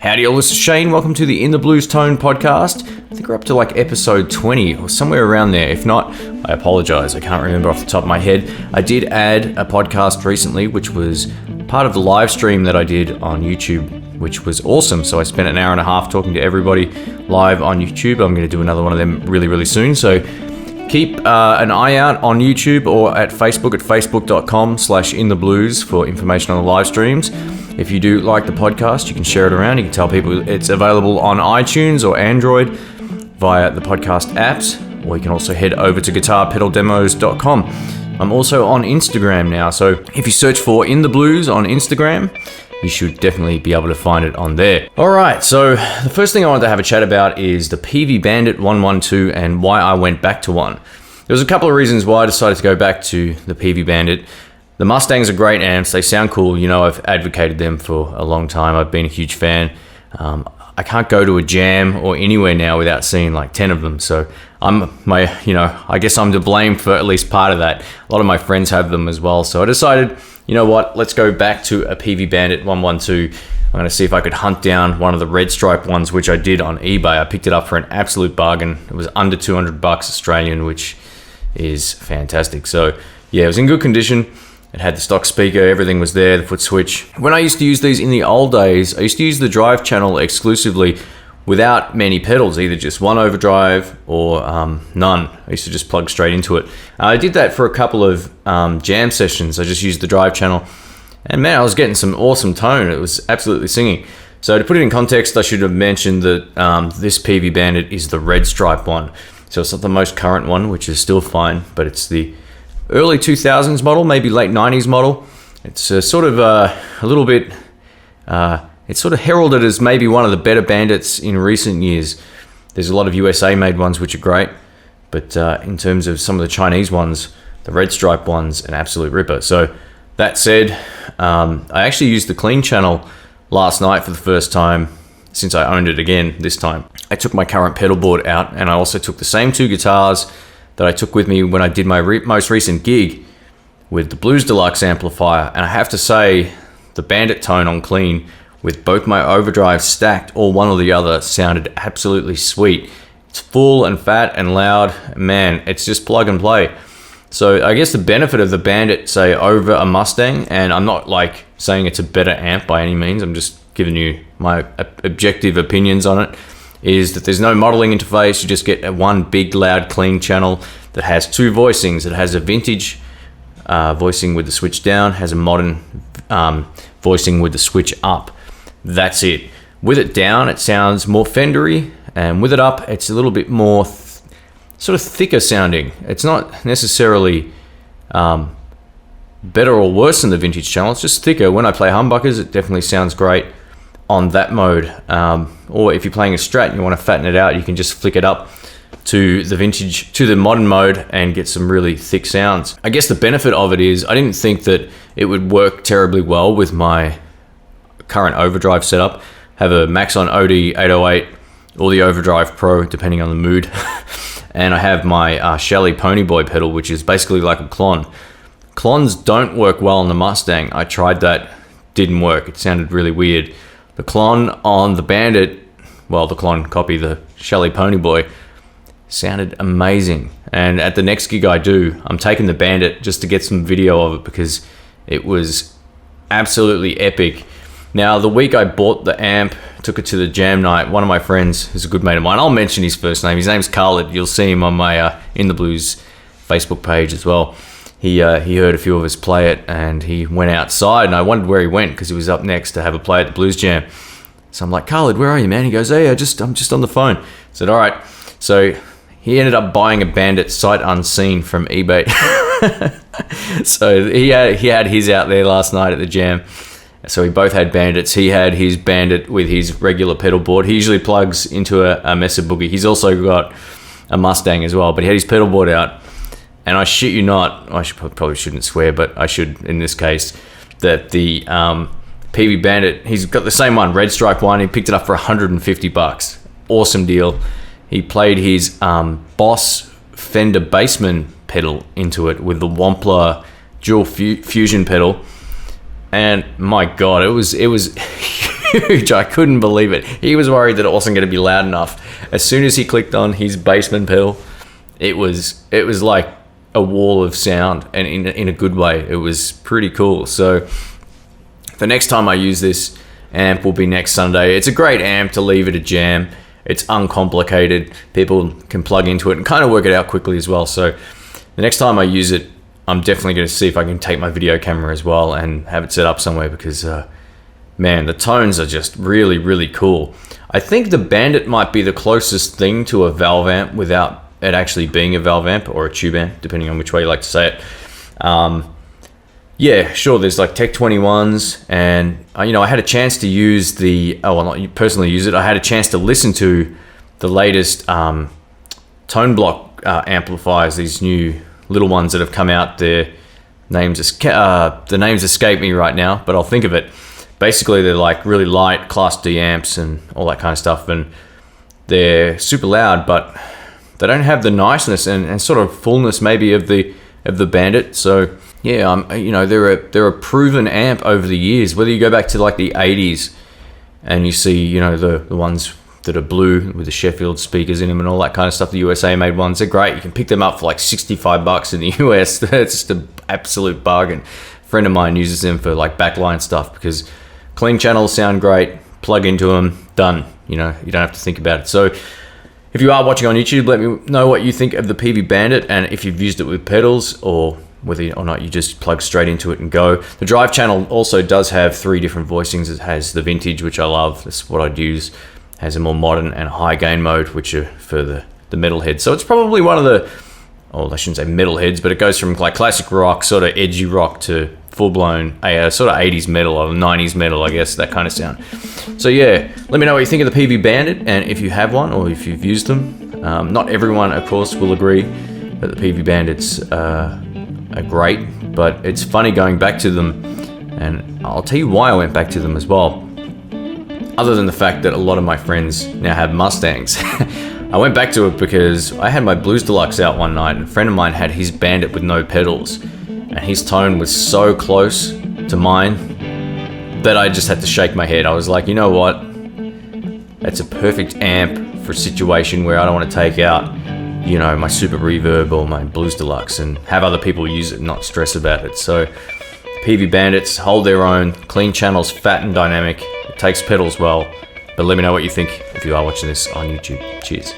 Howdy all, this is Shane. Welcome to the INTHEBLUES Tone Podcast. I think we're up to like episode 20 or somewhere around there. If not, I apologize. I can't remember off the top of my head. I did add a podcast recently, which was part of the live stream that I did on YouTube, which was awesome. So I spent an hour and a half talking to everybody live on YouTube. I'm going to do another one of them really soon. So keep an eye out on YouTube or at Facebook at facebook.com/intheblues for information on the live streams. If you do like the podcast, you can share it around. You can tell people it's available on iTunes or Android via the podcast apps, or you can also head over to guitarpedaldemos.com. I'm also on Instagram now, so if you search for INTHEBLUES on Instagram, you should definitely be able to find it on there. All right, so the first thing I wanted to have a chat about is the Peavey Bandit 112 and why I went back to one. There was a couple of reasons why I decided to go back to the Peavey Bandit. The Mustangs are great amps. They sound cool. You know, I've advocated them for a long time. I've been a huge fan. I can't go to a jam or anywhere now without seeing like 10 of them. So I guess I'm to blame for at least part of that. A lot of my friends have them as well. So I decided, you know what, let's go back to a Peavey Bandit 112. I'm going to see if I could hunt down one of the red stripe ones, which I did on eBay. I picked it up for an absolute bargain. It was under $200 Australian, which is fantastic. So yeah, it was in good condition. It had the stock speaker, everything was there, the foot switch. When I used to use these in the old days, I used to use the drive channel exclusively without many pedals, either just one overdrive or none. I used to just plug straight into it. I did that for a couple of jam sessions. I just used the drive channel, and man, I was getting some awesome tone. It was absolutely singing. So to put it in context, I should have mentioned that this Peavey Bandit is the red stripe one. So it's not the most current one, which is still fine, but it's the early 2000s model, maybe late 90s model. It's sort of a little bit, it's sort of heralded as maybe one of the better Bandits in recent years. There's a lot of USA made ones which are great, but in terms of some of the Chinese ones, the red stripe one's an absolute ripper. So that said, I actually used the clean channel last night for the first time since I owned it again this time. I took my current pedal board out, and I also took the same two guitars that I took with me when I did my most recent gig with the Blues Deluxe amplifier. And I have to say, the Bandit tone on clean with both my overdrives stacked or one or the other sounded absolutely sweet. It's full and fat and loud. Man, it's just plug and play. So I guess the benefit of the Bandit, say, over a Mustang, and I'm not like saying it's a better amp by any means, I'm just giving you my objective opinions on it, is that there's no modeling interface. You just get one big loud clean channel that has two voicings. It has a vintage voicing with the switch down, has a modern voicing with the switch up. That's it. With it down, it sounds more Fendery, and with it up, it's a little bit more sort of thicker sounding. It's not necessarily better or worse than the vintage channel. It's just thicker. When I play humbuckers, it definitely sounds great on that mode. Or if you're playing a Strat and you want to fatten it out, you can just flick it up to the modern mode and get some really thick sounds. I guess the benefit of it is I didn't think that it would work terribly well with my current overdrive setup. Have a Maxon OD 808 or the Overdrive Pro, depending on the mood. And I have my Shelly Ponyboy pedal, which is basically like a clon. Clons don't work well on the Mustang. I tried that, didn't work. It sounded really weird. The clon on the Bandit, well, the clon copy, the Shelly Ponyboy, sounded amazing. And at the next gig I do, I'm taking the Bandit just to get some video of it because it was absolutely epic. Now, the week I bought the amp, took it to the jam night, one of my friends, who's a good mate of mine, I'll mention his first name. His name's Khalid. You'll see him on my INTHEBLUES Facebook page as well. He heard a few of us play it, and he went outside, and I wondered where he went because he was up next to have a play at the Blues Jam. So I'm like, Khalid, where are you, man? He goes, hey, I'm just on the phone. I said, all right. So he ended up buying a Bandit sight unseen from eBay. So he had his out there last night at the jam. So we both had Bandits. He had his Bandit with his regular pedal board. He usually plugs into a Mesa Boogie. He's also got a Mustang as well, but he had his pedal board out. And I shit you not, probably shouldn't swear, but I should in this case, that the Peavey Bandit, he's got the same one, red stripe one. He picked it up for $150. Awesome deal. He played his Boss Fender Bassman pedal into it with the Wampler dual fusion pedal. And my God, it was huge. I couldn't believe it. He was worried that it wasn't going to be loud enough. As soon as he clicked on his Bassman pedal, it was like a wall of sound, and in a good way. It was pretty cool. So the next time I use this amp will be next Sunday. It's a great amp to leave at a jam. It's uncomplicated. People can plug into it and kind of work it out quickly as well. So the next time I use it, I'm definitely going to see if I can take my video camera as well and have it set up somewhere, because man, the tones are just really, really cool. I think the Bandit might be the closest thing to a valve amp without it actually being a valve amp or a tube amp, depending on which way you like to say it. Yeah, sure, there's like Tech 21s, and I had a chance to use not personally use it. I had a chance to listen to the latest tone block amplifiers, these new little ones that have come out. The names escape me right now, but I'll think of it. Basically, they're like really light Class D amps and all that kind of stuff, and they're super loud, but they don't have the niceness and sort of fullness maybe of the Bandit. So yeah, they're a proven amp over the years. Whether you go back to like the 80s and you see the ones that are blue with the Sheffield speakers in them and all that kind of stuff, the USA made ones, they're great. You can pick them up for like $65 in the US. That's just an absolute bargain. A friend of mine uses them for like backline stuff because clean channels sound great. Plug into them, done. You don't have to think about it. So if you are watching on YouTube, let me know what you think of the Peavey Bandit, and if you've used it with pedals, or whether or not you just plug straight into it and go. The drive channel also does have 3 different voicings. It has the vintage, which I love. That's what I'd use. It has a more modern and high gain mode, which are for the metalheads. So it's probably one of the, I shouldn't say metalheads, but it goes from like classic rock, sort of edgy rock, to full-blown sort of 80s metal or 90s metal, I guess, that kind of sound. So yeah, let me know what you think of the Peavey Bandit, and if you have one or if you've used them. Not everyone, of course, will agree that the Peavey Bandits are great, but it's funny going back to them, and I'll tell you why I went back to them as well. Other than the fact that a lot of my friends now have Mustangs. I went back to it because I had my Blues Deluxe out one night, and a friend of mine had his Bandit with no pedals, and his tone was so close to mine that I just had to shake my head. I was like, you know what? That's a perfect amp for a situation where I don't want to take out, my Super Reverb or my Blues Deluxe and have other people use it and not stress about it. So Peavey Bandits hold their own. Clean channels, fat and dynamic. It takes pedals well. But let me know what you think if you are watching this on YouTube. Cheers.